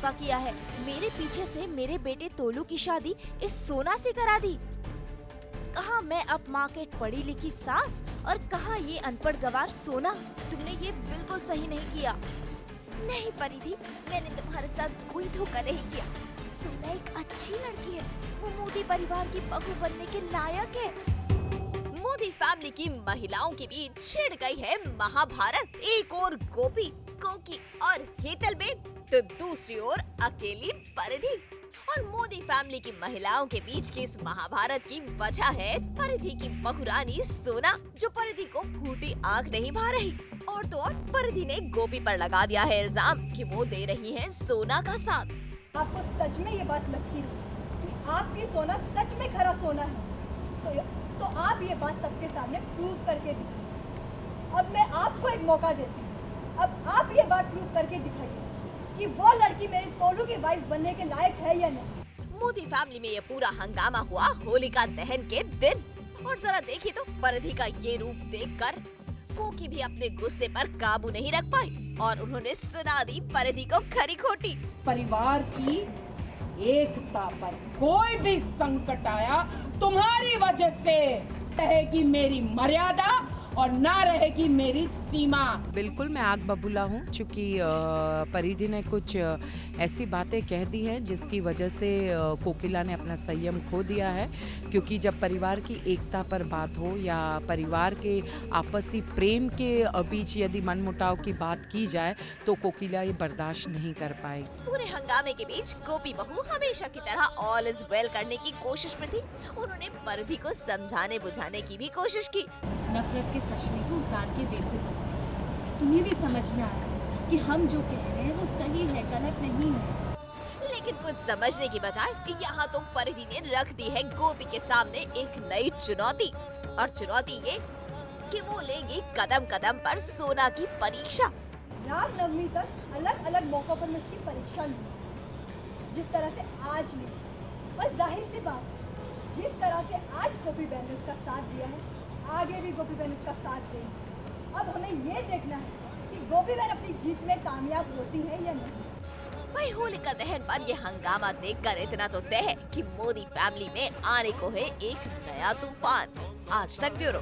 धोखा किया है। मेरे पीछे से मेरे बेटे तोलू की शादी इस सोना से करा दी। कहाँ मैं अब माँ के पढ़ी लिखी सास और कहाँ ये अनपढ़ गवार सोना। तुमने ये बिल्कुल सही नहीं किया। नहीं परिधि, मैंने तुम्हारे साथ कोई धोखा नहीं किया। सोना एक अच्छी लड़की है, वो मोदी परिवार की बहू बनने के लायक है। मोदी फैमिली की महिलाओं के बीच छिड़ गई है महाभारत। एक और गोपी, कोकी और हेतल बेन, तो दूसरी ओर अकेली परिधि। और मोदी फैमिली की महिलाओं के बीच की इस महाभारत की वजह है परिधि की बहुरानी सोना, जो परिधि को फूटी आंख नहीं भा रही। और तो और परिधि ने गोपी पर लगा दिया है इल्जाम कि वो दे रही है सोना का साथ। आपको सच में ये बात लगती है कि आपकी सोना सच में खरा सोना है, तो आप ये बात सबके सामने प्रूव करके दिखाइए। अब मैं आपको एक मौका देती हूँ, अब आप ये बात प्रूव करके दिखाइए कि वो लड़की मेरी तोलू की वाइफ बनने के लायक है या नहीं। मोदी फैमिली में ये पूरा हंगामा हुआ होलिका दहन के दिन। और जरा देखिए तो परिधि का ये रूप देखकर कोकी भी अपने गुस्से पर काबू नहीं रख पाई और उन्होंने सुना दी परिधि को खरी खोटी। परिवार की एकता पर कोई भी संकट आया तुम्हारी वजह से रहेगी मेरी मर्यादा और ना रहेगी मेरी सीमा। बिल्कुल मैं आग बबूला हूँ, चूँकि परिधि ने कुछ ऐसी बातें कह दी हैं जिसकी वजह से कोकिला ने अपना संयम खो दिया है। क्योंकि जब परिवार की एकता पर बात हो या परिवार के आपसी प्रेम के बीच यदि मनमुटाव की बात की जाए तो कोकिला ये बर्दाश्त नहीं कर पाई। इस पूरे हंगामे के बीच गोपी बहू हमेशा की तरह ऑल इज वेल करने की कोशिश में थी। उन्होंने परिधि को समझाने बुझाने की भी कोशिश की। नफरत के चश्मे को उतार के देखो, तुम्हें भी समझ में आया कि हम जो कह रहे हैं वो सही है, गलत नहीं है। लेकिन कुछ समझने की बजाय यहाँ तो परिधि ने रख दी है गोपी के सामने एक नई चुनौती। और चुनौती ये कि वो लेंगी कदम कदम पर सोना की परीक्षा। रामनवमी तक अलग अलग मौकों पर मैं उसकी परीक्षा लूंगी, जिस तरह से आज ली। और जाहिर सी बात, जिस तरह से आज गोपी बहन ने उसका साथ दिया है, आगे भी गोपी बहन उसका साथ देंगी। अब हमें ये देखना है कि गोपी बहन अपनी जीत में कामयाब होती है या नहीं। भाई होलिका दहन पर ये हंगामा देखकर इतना तो तय है कि मोदी फैमिली में आने को है एक नया तूफान। आज तक ब्यूरो।